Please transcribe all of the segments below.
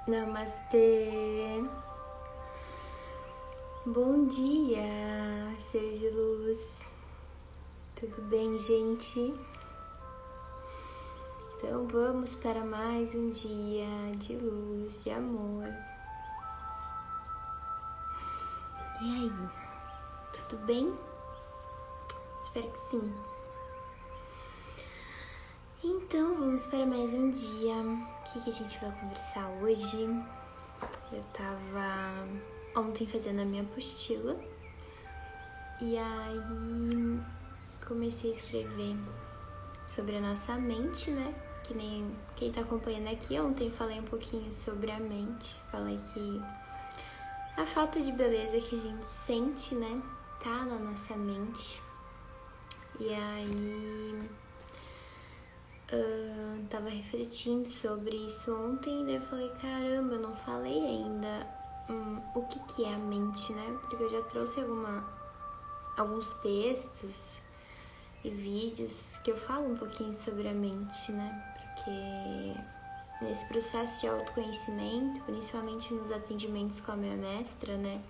Namastê! Bom dia, seres de luz! Tudo bem, gente? Então vamos para mais um dia de luz, de amor. E aí, tudo bem? Espero que sim. Então vamos para mais um dia. O que a gente vai conversar hoje? Eu tava ontem fazendo a minha apostila e aí comecei a escrever sobre a nossa mente, né? Que nem quem tá acompanhando aqui, ontem falei um pouquinho sobre a mente. Falei que a falta de beleza que a gente sente, né? Tá na nossa mente. E aí tava refletindo sobre isso ontem, daí eu falei, caramba, eu não falei ainda o que é a mente, né? Porque eu já trouxe alguns textos e vídeos que eu falo um pouquinho sobre a mente, né? Porque nesse processo de autoconhecimento, principalmente nos atendimentos com a minha mestra, né?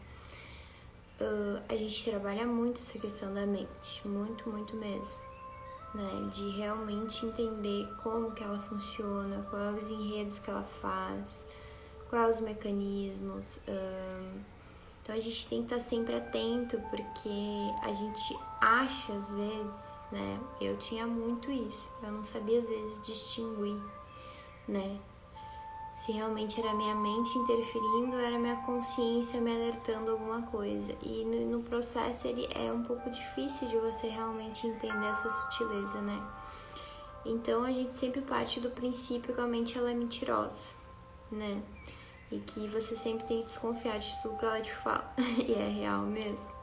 A gente trabalha muito essa questão da mente, muito, muito mesmo. Né, de realmente entender como que ela funciona, quais os enredos que ela faz, quais os mecanismos. Então a gente tem que estar sempre atento, porque a gente acha às vezes, né? Eu tinha muito isso, eu não sabia às vezes distinguir, né? Se realmente era minha mente interferindo ou era minha consciência me alertando alguma coisa. E no processo ele é um pouco difícil de você realmente entender essa sutileza, né? Então a gente sempre parte do princípio que a mente ela é mentirosa, né? E que você sempre tem que desconfiar de tudo que ela te fala. E é real mesmo.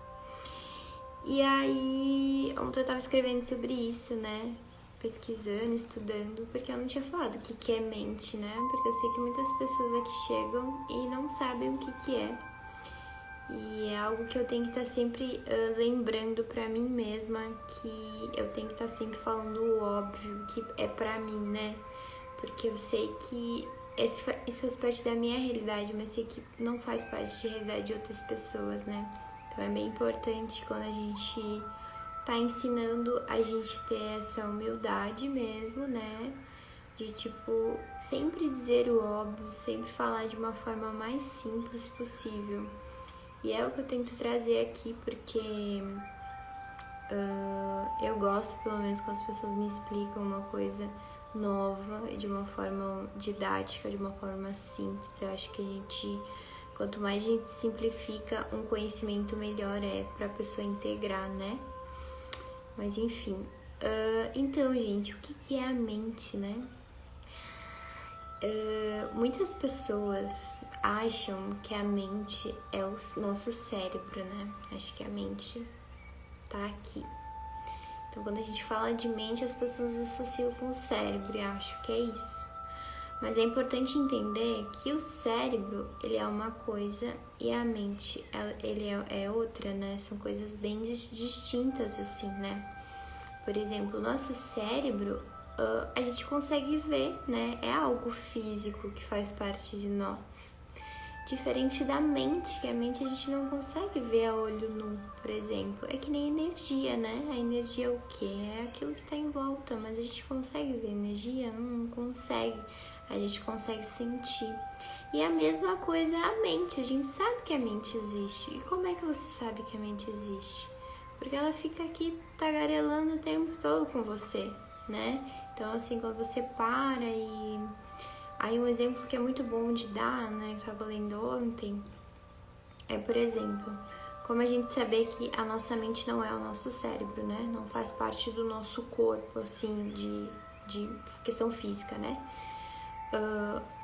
E aí, ontem eu tava escrevendo sobre isso, né? Pesquisando, estudando, porque eu não tinha falado o que é mente, né? Porque eu sei que muitas pessoas aqui chegam e não sabem o que é. E é algo que eu tenho que estar sempre lembrando pra mim mesma, que eu tenho que estar sempre falando o óbvio, que é pra mim, né? Porque eu sei que isso faz parte da minha realidade, mas sei que não faz parte de realidade de outras pessoas, né? Então é bem importante quando a gente tá ensinando a gente ter essa humildade mesmo, né? De tipo, sempre dizer o óbvio, sempre falar de uma forma mais simples possível. E é o que eu tento trazer aqui, porque eu gosto, pelo menos, quando as pessoas me explicam uma coisa nova, de uma forma didática, de uma forma simples. Eu acho que quanto mais a gente simplifica um conhecimento, melhor é pra pessoa integrar, né? Mas enfim, então, gente, o que é a mente, né? Muitas pessoas acham que a mente é o nosso cérebro, né? Acho que a mente tá aqui. Então, quando a gente fala de mente, as pessoas associam com o cérebro e acham que é isso. Mas é importante entender que o cérebro, ele é uma coisa e a mente, ele é outra, né? São coisas bem distintas, assim, né? Por exemplo, o nosso cérebro, a gente consegue ver, né? É algo físico que faz parte de nós. Diferente da mente, que a mente a gente não consegue ver a olho nu, por exemplo. É que nem energia, né? A energia é o quê? É aquilo que está em volta, mas a gente consegue ver energia? Não consegue. A gente consegue sentir. E a mesma coisa é a mente. A gente sabe que a mente existe. E como é que você sabe que a mente existe? Porque ela fica aqui tagarelando o tempo todo com você, né? Então, assim, quando você para e... Aí, um exemplo que é muito bom de dar, né? Que eu tava lendo ontem, é, por exemplo, como a gente saber que a nossa mente não é o nosso cérebro, né? Não faz parte do nosso corpo, assim, de questão física, né?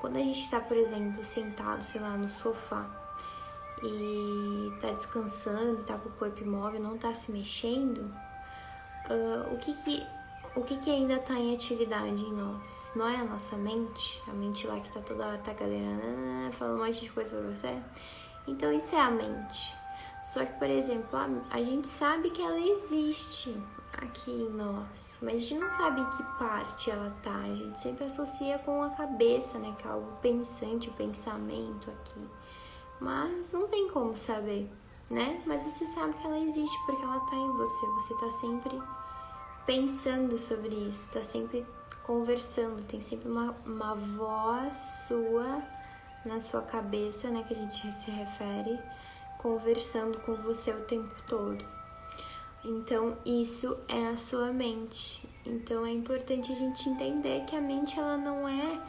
Quando a gente tá, por exemplo, sentado, sei lá, no sofá, e tá descansando, tá com o corpo imóvel, não tá se mexendo, o que ainda tá em atividade em nós? Não é a nossa mente? A mente lá que tá toda hora, tá galera falando um monte de coisa pra você? Então isso é a mente. Só que, por exemplo, a gente sabe que ela existe. aqui em nós, mas a gente não sabe em que parte ela tá. A gente sempre associa com a cabeça, né? Que é algo pensante, o pensamento aqui. Mas não tem como saber, né? Mas você sabe que ela existe porque ela tá em você. Você tá sempre pensando sobre isso, tá sempre conversando. Tem sempre uma voz sua na sua cabeça, né? Que a gente se refere, conversando com você o tempo todo. Então, isso é a sua mente. Então, é importante a gente entender que a mente, ela não é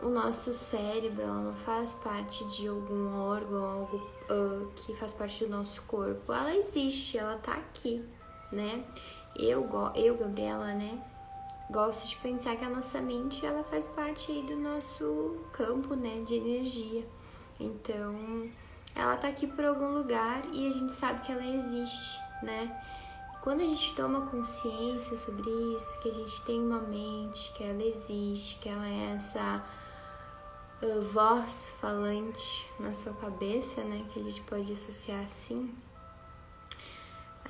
o nosso cérebro, ela não faz parte de algum órgão, algo que faz parte do nosso corpo. Ela existe, ela tá aqui, né? Eu, Gabriela, né? Gosto de pensar que a nossa mente, ela faz parte aí do nosso campo, né? De energia. Então, ela tá aqui por algum lugar e a gente sabe que ela existe, né? Quando a gente toma consciência sobre isso, que a gente tem uma mente, que ela existe, que ela é essa voz falante na sua cabeça, né? Que a gente pode associar assim,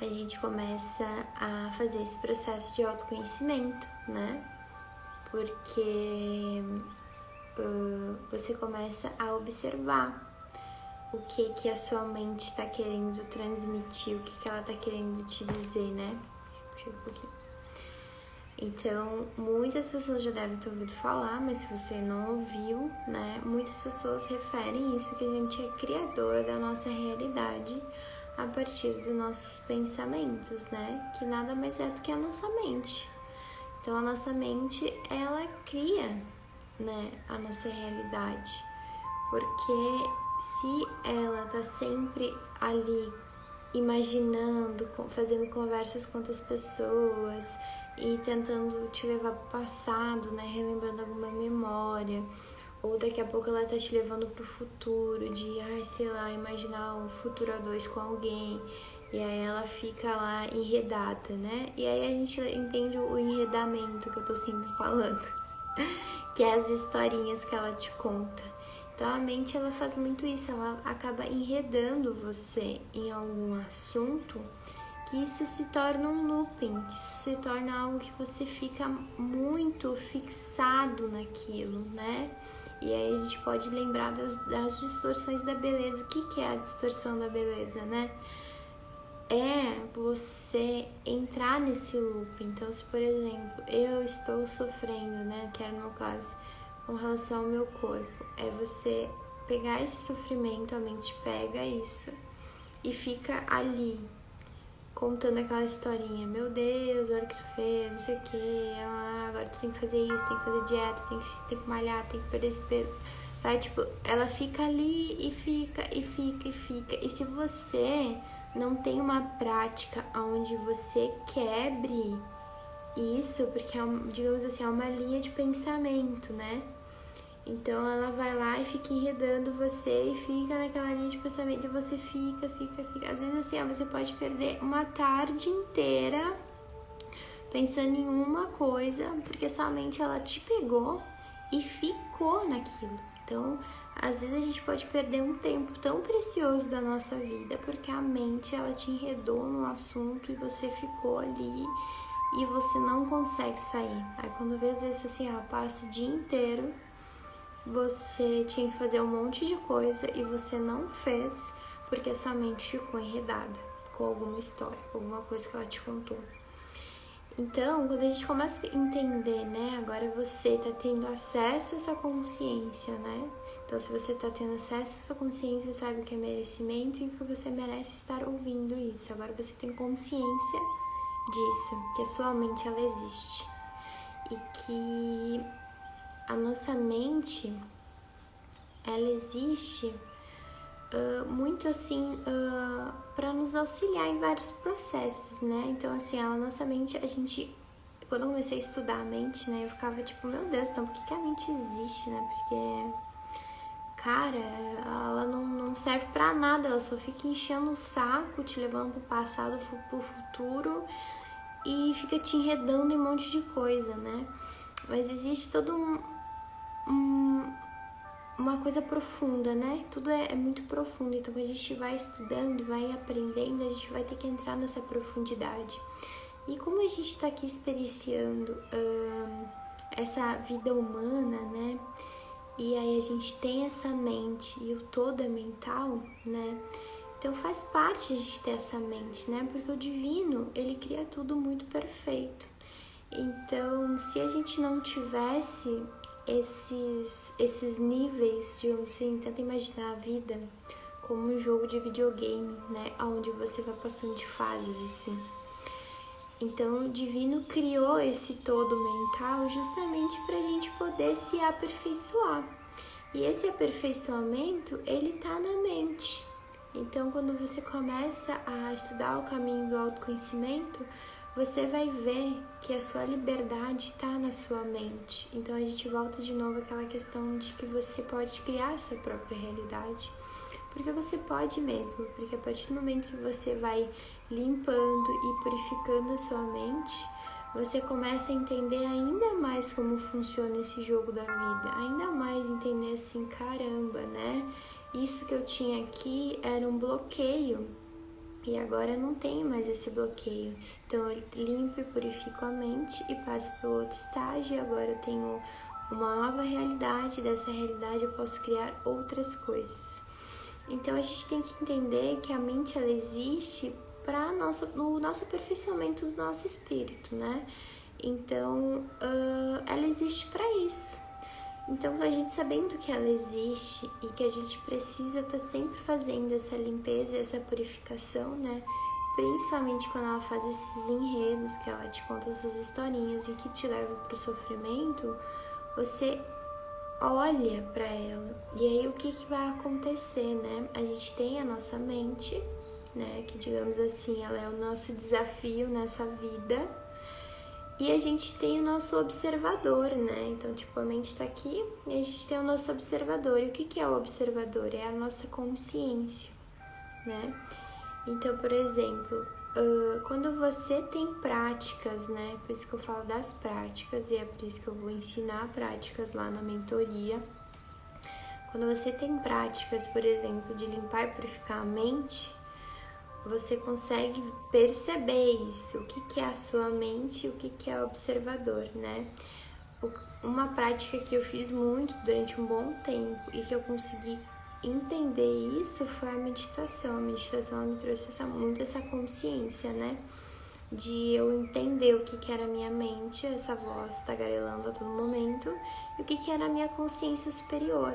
a gente começa a fazer esse processo de autoconhecimento, né? Porque você começa a observar o que a sua mente está querendo transmitir, o que ela está querendo te dizer, né? Puxa um pouquinho. Então, muitas pessoas já devem ter ouvido falar, mas se você não ouviu, né? Muitas pessoas referem isso, que a gente é criador da nossa realidade a partir dos nossos pensamentos, né? Que nada mais é do que a nossa mente. Então, a nossa mente, ela cria, né, a nossa realidade. Porque se ela tá sempre ali imaginando, fazendo conversas com outras pessoas e tentando te levar pro passado, né, relembrando alguma memória, ou daqui a pouco ela tá te levando pro futuro, de, sei lá, imaginar um futuro a dois com alguém, e aí ela fica lá enredada, né? E aí a gente entende o enredamento que eu tô sempre falando, que é as historinhas que ela te conta. Então a mente, ela faz muito isso, ela acaba enredando você em algum assunto, que isso se torna um looping, que isso se torna algo que você fica muito fixado naquilo, né? E aí a gente pode lembrar das distorções da beleza. O que é a distorção da beleza, né? É você entrar nesse loop. Então, se por exemplo, eu estou sofrendo, né, que era no meu caso, com relação ao meu corpo, é você pegar esse sofrimento, a mente pega isso e fica ali, contando aquela historinha. Meu Deus, olha o que isso fez, não sei o que, agora tu tem que fazer isso, tem que fazer dieta, tem que malhar, tem que perder esse peso. Vai, tipo, ela fica ali e fica. E se você não tem uma prática onde você quebre isso, porque, digamos assim, é uma linha de pensamento, né? Então ela vai lá e fica enredando você e fica naquela linha de pensamento e você fica. Às vezes assim, você pode perder uma tarde inteira pensando em uma coisa, porque sua mente, ela te pegou e ficou naquilo. Então, às vezes a gente pode perder um tempo tão precioso da nossa vida, porque a mente, ela te enredou no assunto e você ficou ali e você não consegue sair. Aí quando vê, às vezes assim, passa o dia inteiro, você tinha que fazer um monte de coisa e você não fez porque a sua mente ficou enredada com alguma história, com alguma coisa que ela te contou. Então, quando a gente começa a entender, né, agora você tá tendo acesso a essa consciência, né? Então, se você tá tendo acesso a essa consciência, sabe o que é merecimento e que você merece estar ouvindo isso. Agora você tem consciência disso, que a sua mente, ela existe. E que a nossa mente, ela existe muito assim para nos auxiliar em vários processos, né? Então, assim, a nossa mente, quando eu comecei a estudar a mente, né, eu ficava tipo, meu Deus, então por que a mente existe, né? Porque, cara, ela não serve pra nada, ela só fica enchendo o saco, te levando pro passado, pro futuro e fica te enredando em um monte de coisa, né? Mas existe todo uma coisa profunda, né? Tudo é muito profundo, então quando a gente vai estudando, vai aprendendo, a gente vai ter que entrar nessa profundidade. E como a gente está aqui experienciando essa vida humana, né? E aí a gente tem essa mente e o todo é mental, né? Então faz parte a gente ter essa mente, né? Porque o divino, ele cria tudo muito perfeito. Então, se a gente não tivesse esses níveis, digamos assim, tenta imaginar a vida como um jogo de videogame, né? Onde você vai passando de fases, assim. Então, o divino criou esse todo mental justamente para a gente poder se aperfeiçoar. E esse aperfeiçoamento, ele tá na mente. Então, quando você começa a estudar o caminho do autoconhecimento, você vai ver que a sua liberdade está na sua mente. Então, a gente volta de novo àquela questão de que você pode criar a sua própria realidade. Porque você pode mesmo, porque a partir do momento que você vai limpando e purificando a sua mente, você começa a entender ainda mais como funciona esse jogo da vida, ainda mais entender assim, caramba, né? Isso que eu tinha aqui era um bloqueio e agora não tenho mais esse bloqueio. Então eu limpo e purifico a mente e passo para o outro estágio e agora eu tenho uma nova realidade, dessa realidade eu posso criar outras coisas. Então a gente tem que entender que a mente ela existe para o nosso aperfeiçoamento do nosso espírito, né? Então ela existe para isso. Então a gente sabendo que ela existe e que a gente precisa estar sempre fazendo essa limpeza, essa purificação, né? Principalmente quando ela faz esses enredos, que ela te conta essas historinhas e que te leva para o sofrimento, você olha para ela. E aí o que vai acontecer, né? A gente tem a nossa mente, né? Que digamos assim, ela é o nosso desafio nessa vida. E a gente tem o nosso observador, né? Então, tipo, a mente tá aqui e a gente tem o nosso observador. E o que é o observador? É a nossa consciência, né? Então, por exemplo, quando você tem práticas, né? Por isso que eu falo das práticas e é por isso que eu vou ensinar práticas lá na mentoria. Quando você tem práticas, por exemplo, de limpar e purificar a mente, você consegue perceber isso, o que é a sua mente e o que é o observador, né? Uma prática que eu fiz muito durante um bom tempo e que eu consegui entender isso foi a meditação. A meditação me trouxe muito essa consciência, né? De eu entender o que era a minha mente, essa voz tagarelando a todo momento, e o que era a minha consciência superior.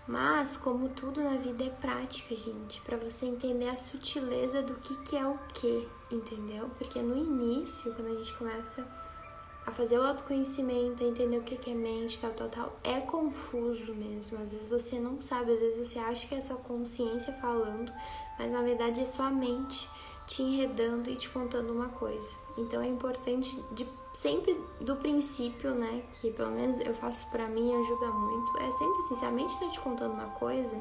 Mas, como tudo na vida é prática, gente, para você entender a sutileza do que é o que, entendeu? Porque no início, quando a gente começa a fazer o autoconhecimento, a entender o que é mente, tal, é confuso mesmo. Às vezes você não sabe, às vezes você acha que é sua consciência falando, mas na verdade é sua mente te enredando e te contando uma coisa. Então é importante sempre do princípio, né, que pelo menos eu faço pra mim, ajuda muito, é sempre assim, se a mente tá te contando uma coisa,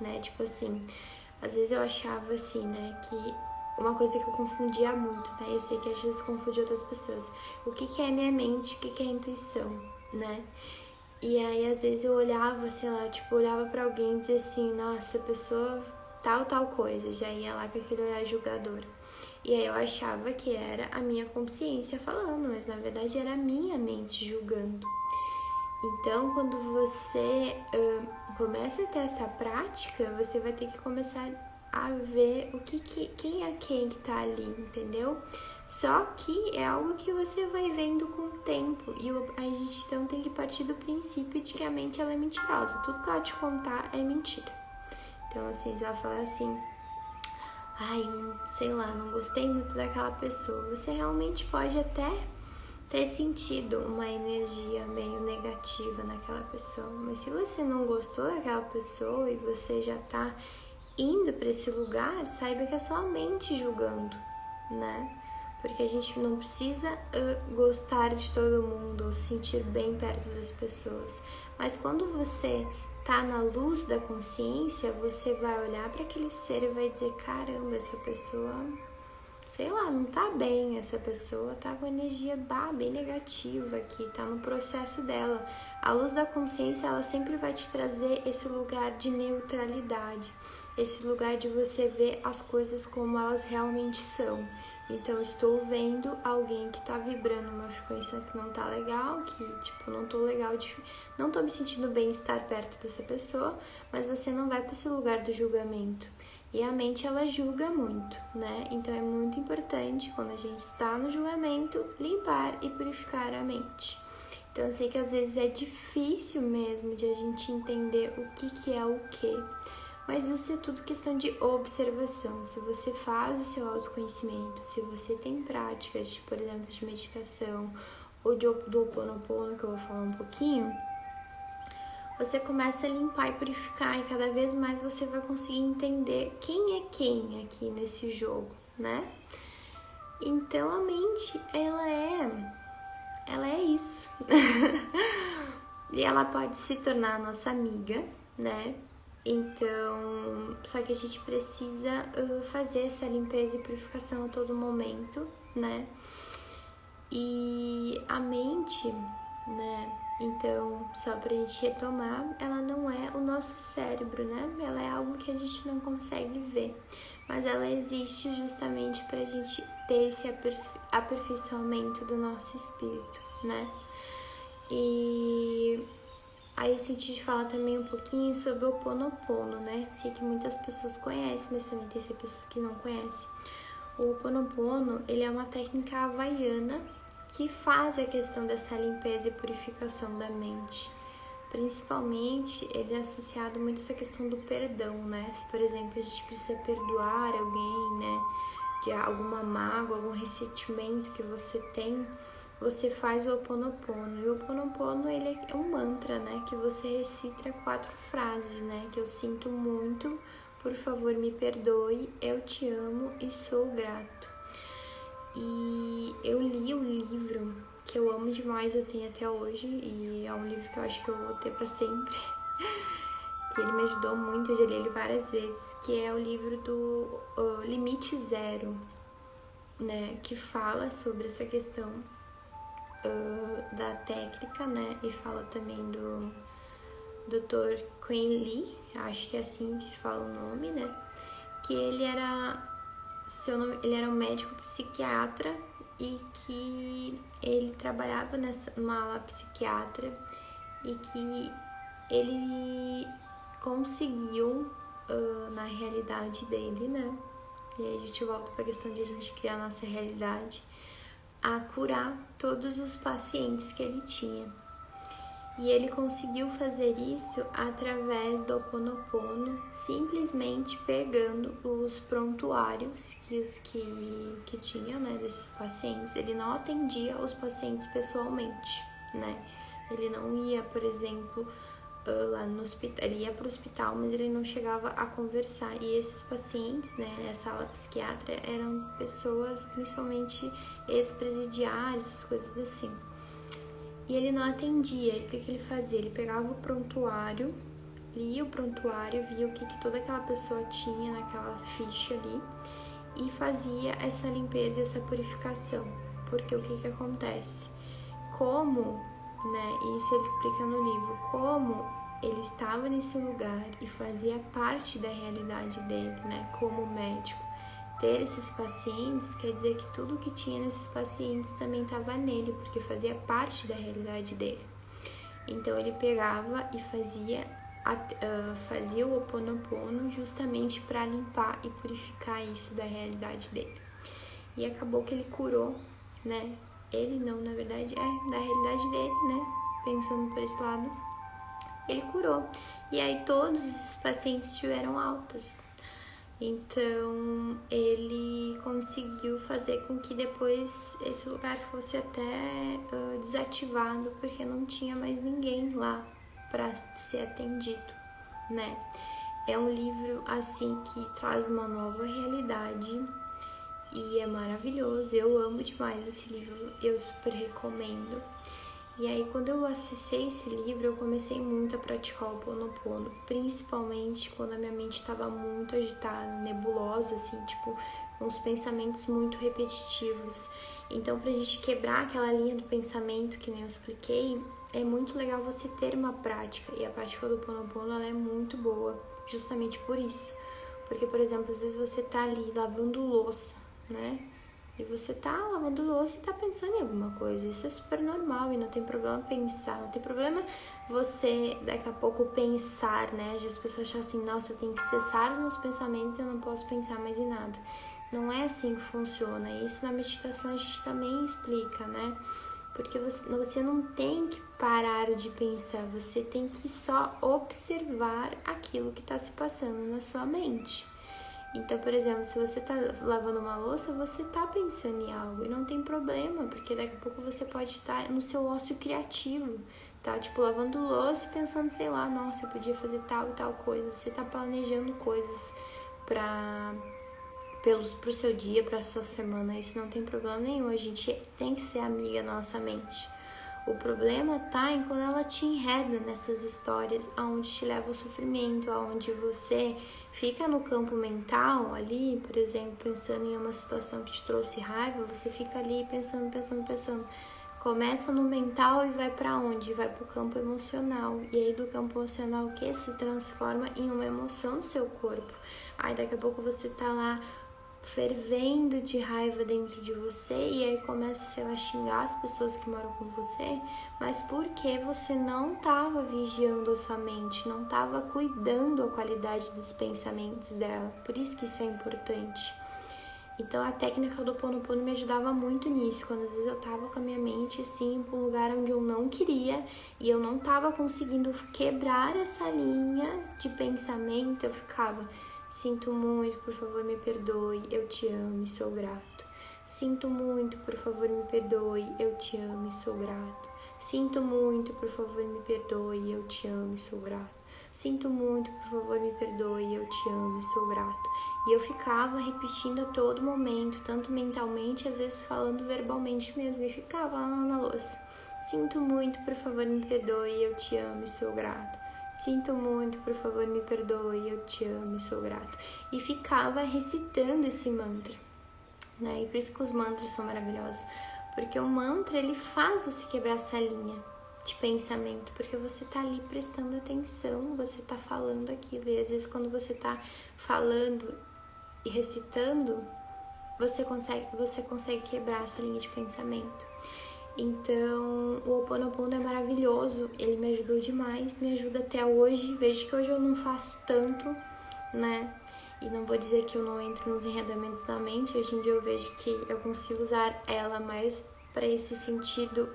né, tipo assim, às vezes eu achava assim, né, que uma coisa que eu confundia muito, né, eu sei que às vezes confunde outras pessoas, o que é minha mente, o que é intuição, né, e aí às vezes eu olhava, sei lá, tipo, olhava pra alguém e dizia assim, nossa, a pessoa tal coisa, já ia lá com aquele olhar julgador. E aí eu achava que era a minha consciência falando, mas na verdade era a minha mente julgando. Então, quando você começa a ter essa prática, você vai ter que começar a ver quem é quem que tá ali, entendeu? Só que é algo que você vai vendo com o tempo. E a gente então tem que partir do princípio de que a mente ela é mentirosa. Tudo que ela te contar é mentira. Então, assim, se ela falar assim, ai, sei lá, não gostei muito daquela pessoa, você realmente pode até ter sentido uma energia meio negativa naquela pessoa, mas se você não gostou daquela pessoa e você já tá indo para esse lugar, saiba que é só a mente julgando, né? Porque a gente não precisa gostar de todo mundo ou se sentir bem perto das pessoas, mas quando você tá na luz da consciência, você vai olhar para aquele ser e vai dizer, caramba, essa pessoa sei lá, não tá bem, essa pessoa tá com energia bem negativa aqui, tá no processo dela. A luz da consciência, ela sempre vai te trazer esse lugar de neutralidade, esse lugar de você ver as coisas como elas realmente são. Então, estou vendo alguém que tá vibrando uma frequência que não tá legal, que, tipo, não tô me sentindo bem estar perto dessa pessoa, mas você não vai para esse lugar do julgamento. E a mente, ela julga muito, né? Então, é muito importante, quando a gente está no julgamento, limpar e purificar a mente. Então, eu sei que às vezes é difícil mesmo de a gente entender o que é o quê. Mas isso é tudo questão de observação. Se você faz o seu autoconhecimento, se você tem práticas, por exemplo, de meditação ou do Ho'oponopono, que eu vou falar um pouquinho, você começa a limpar e purificar, e cada vez mais você vai conseguir entender quem é quem aqui nesse jogo, né? Então a mente, ela é isso. E ela pode se tornar a nossa amiga, né? Então, só que a gente precisa fazer essa limpeza e purificação a todo momento, né? E a mente, né? Então, só pra gente retomar, ela não é o nosso cérebro, né? Ela é algo que a gente não consegue ver, mas ela existe justamente pra gente ter esse aperfeiçoamento do nosso espírito, né? E aí eu senti de falar também um pouquinho sobre o Ho'oponopono, né? Sei que muitas pessoas conhecem, mas também tem pessoas que não conhecem. O Ho'oponopono, ele é uma técnica havaiana que faz a questão dessa limpeza e purificação da mente. Principalmente, ele é associado muito a essa questão do perdão, né? Se, por exemplo, a gente precisa perdoar alguém, né? De alguma mágoa, algum ressentimento que você tem, você faz o Ho'oponopono. E o Ho'oponopono, ele é um mantra, né? Que você recita 4 frases, né? Que eu sinto muito, por favor me perdoe, eu te amo e sou grato. E eu li um livro que eu amo demais, eu tenho até hoje, e é um livro que eu acho que eu vou ter pra sempre, que ele me ajudou muito, eu já li ele várias vezes, que é o livro do Limite Zero, né, que fala sobre essa questão da técnica, né, e fala também do Dr. Quinn Lee, acho que é assim que se fala o nome, né, que ele era um médico psiquiatra e que ele trabalhava numa ala psiquiatra e que ele conseguiu, na realidade dele, né? E aí a gente volta para a questão de a gente criar a nossa realidade, a curar todos os pacientes que ele tinha. E ele conseguiu fazer isso através do Ho'oponopono, simplesmente pegando os prontuários que tinha, né, desses pacientes. Ele não atendia os pacientes pessoalmente, né? Ele não ia, por exemplo, lá no hospital, ele ia para o hospital, mas ele não chegava a conversar. E esses pacientes, né, essa ala psiquiatra, eram pessoas, principalmente ex-presidiários, essas coisas assim. E ele não atendia, o que ele fazia? Ele pegava o prontuário, lia o prontuário, via o que toda aquela pessoa tinha naquela ficha ali e fazia essa limpeza e essa purificação. Porque o que acontece? Como, né, isso ele explica no livro, como ele estava nesse lugar e fazia parte da realidade dele, né, como médico. Ter esses pacientes quer dizer que tudo que tinha nesses pacientes também estava nele, porque fazia parte da realidade dele. Então ele pegava e fazia o Ho'oponopono justamente para limpar e purificar isso da realidade dele. E acabou que ele curou, né? Ele não, na verdade, da realidade dele, né? Pensando por esse lado, ele curou. E aí todos esses pacientes tiveram altas. Então, ele conseguiu fazer com que depois esse lugar fosse até desativado, porque não tinha mais ninguém lá para ser atendido, né? É um livro, assim, que traz uma nova realidade e é maravilhoso. Eu amo demais esse livro, eu super recomendo. E aí, quando eu acessei esse livro, eu comecei muito a praticar o Ho'oponopono, principalmente quando a minha mente estava muito agitada, nebulosa, assim, tipo, uns pensamentos muito repetitivos. Então, pra gente quebrar aquela linha do pensamento, que nem eu expliquei, é muito legal você ter uma prática. E a prática do Ho'oponopono, ela é muito boa, justamente por isso. Porque, por exemplo, às vezes você tá ali lavando louça, né? E você tá lavando louça e tá pensando em alguma coisa. Isso é super normal e não tem problema pensar. Não tem problema você, daqui a pouco, pensar, né? Já as pessoas acham assim, nossa, eu tenho que cessar os meus pensamentos e eu não posso pensar mais em nada. Não é assim que funciona. Isso na meditação a gente também explica, né? Porque você não tem que parar de pensar. Você tem que só observar aquilo que está se passando na sua mente. Então, por exemplo, se você tá lavando uma louça, você tá pensando em algo e não tem problema, porque daqui a pouco você pode estar no seu ócio criativo, tá? Tipo, lavando louça e pensando, sei lá, nossa, eu podia fazer tal e tal coisa. Você tá planejando coisas pro seu dia, pra sua semana. Isso não tem problema nenhum, a gente tem que ser amiga da nossa mente. O problema tá em quando ela te enreda nessas histórias aonde te leva ao sofrimento, aonde você fica no campo mental ali, por exemplo, pensando em uma situação que te trouxe raiva, você fica ali pensando. Começa no mental e vai pra onde? Vai pro campo emocional. E aí do campo emocional o que? Se transforma em uma emoção do seu corpo. Aí daqui a pouco você tá lá fervendo de raiva dentro de você e aí começa, sei lá, xingar as pessoas que moram com você, mas porque você não estava vigiando a sua mente, não estava cuidando da qualidade dos pensamentos dela. Por isso que isso é importante. Então a técnica do Ho'oponopono me ajudava muito nisso, quando às vezes eu tava com a minha mente assim para um lugar onde eu não queria e eu não tava conseguindo quebrar essa linha de pensamento, eu ficava: sinto muito, por favor, me perdoe, eu te amo e sou grato. Sinto muito, por favor, me perdoe, eu te amo e sou grato. Sinto muito, por favor, me perdoe, eu te amo e sou grato. Sinto muito, por favor, me perdoe, eu te amo e sou grato. E eu ficava repetindo a todo momento, tanto mentalmente, às vezes falando verbalmente mesmo, e ficava lá na louça. Sinto muito, por favor, me perdoe, eu te amo e sou grato. Sinto muito, por favor, me perdoe, eu te amo e sou grato. E ficava recitando esse mantra, né? E por isso que os mantras são maravilhosos, porque o mantra, ele faz você quebrar essa linha de pensamento, porque você tá ali prestando atenção, você tá falando aquilo, e às vezes quando você tá falando e recitando, você consegue quebrar essa linha de pensamento. Então, o Ho'oponopono é maravilhoso, ele me ajudou demais, me ajuda até hoje. Vejo que hoje eu não faço tanto, né? E não vou dizer que eu não entro nos enredamentos da mente. Hoje em dia eu vejo que eu consigo usar ela mais para esse sentido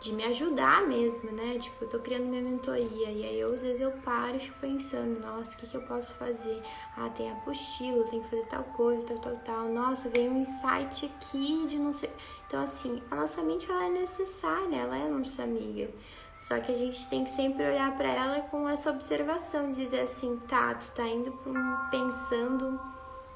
de me ajudar mesmo, né? Tipo, eu tô criando minha mentoria e aí às vezes eu paro e fico pensando, nossa, o que eu posso fazer? Ah, tem apostila, tem que fazer tal coisa, tal. Nossa, veio um insight aqui de não sei... Então, assim, a nossa mente, ela é necessária, ela é nossa amiga. Só que a gente tem que sempre olhar pra ela com essa observação, dizer assim, tá, tu tá indo pensando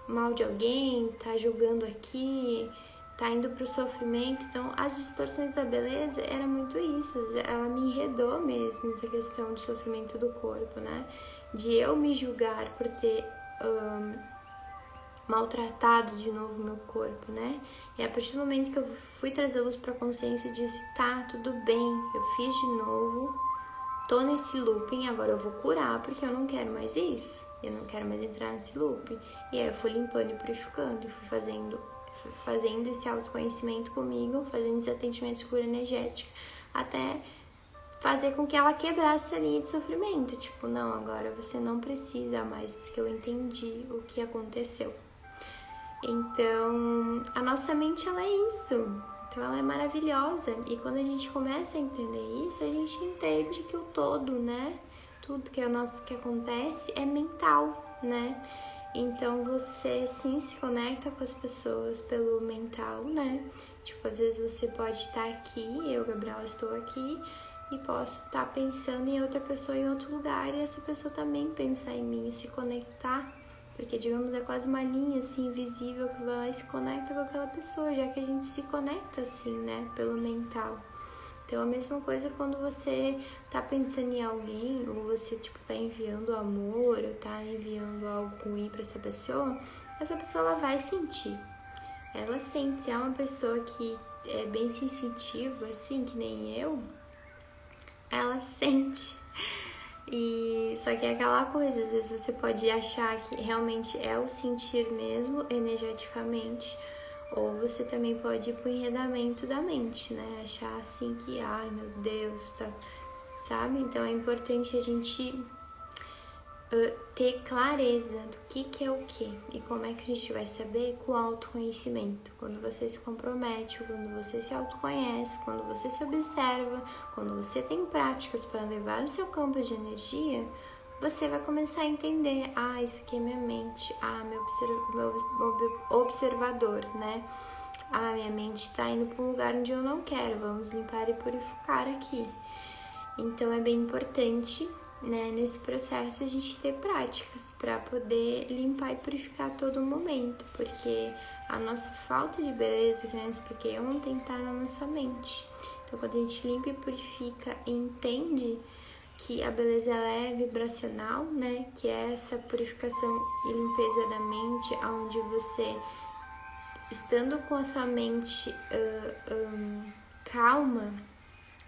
mal de alguém, tá julgando aqui, tá indo pro sofrimento. Então, as distorções da beleza era muito isso, ela me enredou mesmo nessa questão do sofrimento do corpo, né? De eu me julgar por ter maltratado de novo meu corpo, né? E a partir do momento que eu fui trazer luz pra consciência, disse, tá, tudo bem, eu fiz de novo, tô nesse looping, agora eu vou curar, porque eu não quero mais isso. Eu não quero mais entrar nesse looping. E aí eu fui limpando e purificando, e fui fazendo esse autoconhecimento comigo, fazendo esse atendimento de cura energética, até fazer com que ela quebrasse a linha de sofrimento. Tipo, não, agora você não precisa mais, porque eu entendi o que aconteceu. Então, a nossa mente, ela é isso. Então, ela é maravilhosa. E quando a gente começa a entender isso, a gente entende que o todo, né? Tudo que acontece é mental, né? Então, você sim se conecta com as pessoas pelo mental, né? Tipo, às vezes você pode estar aqui, eu, Gabriela, estou aqui e posso estar pensando em outra pessoa em outro lugar e essa pessoa também pensar em mim e se conectar. Porque, digamos, é quase uma linha, assim, invisível que vai lá e se conecta com aquela pessoa, já que a gente se conecta, assim, né, pelo mental. Então, a mesma coisa quando você tá pensando em alguém, ou você, tipo, tá enviando amor, ou tá enviando algo ruim pra essa pessoa, essa pessoa ela vai sentir. Ela sente. Se é uma pessoa que é bem sensitiva, assim, que nem eu, ela sente. E só que é aquela coisa, às vezes você pode achar que realmente é o sentir mesmo, energeticamente, ou você também pode ir pro enredamento da mente, né? Achar assim que, ai meu Deus, tá, sabe? Então é importante a gente ter clareza do que é o que e como é que a gente vai saber com o autoconhecimento. Quando você se compromete, quando você se autoconhece, quando você se observa, quando você tem práticas para levar no seu campo de energia, você vai começar a entender, isso aqui é minha mente, meu observador, né? Minha mente está indo para um lugar onde eu não quero, vamos limpar e purificar aqui. Então é bem importante, né, nesse processo a gente ter práticas para poder limpar e purificar a todo momento, porque a nossa falta de beleza, que eu expliquei ontem, está na nossa mente. Então quando a gente limpa e purifica e entende que a beleza ela é vibracional, né, que é essa purificação e limpeza da mente, onde você, estando com a sua mente calma,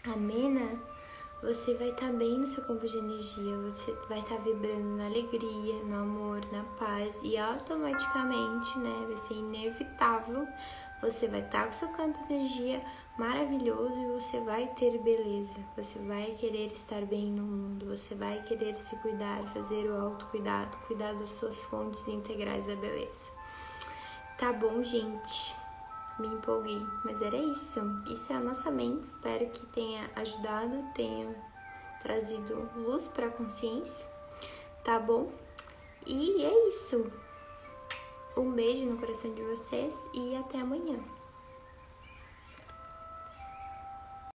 amena, você vai estar bem no seu campo de energia, você vai estar vibrando na alegria, no amor, na paz e automaticamente, né, vai ser inevitável, você vai estar com o seu campo de energia maravilhoso e você vai ter beleza, você vai querer estar bem no mundo, você vai querer se cuidar, fazer o autocuidado, cuidar das suas fontes integrais da beleza. Tá bom, gente? Me empolguei, mas era isso. Isso é a nossa mente. Espero que tenha ajudado, tenha trazido luz para a consciência, tá bom? E é isso. Um beijo no coração de vocês e até amanhã.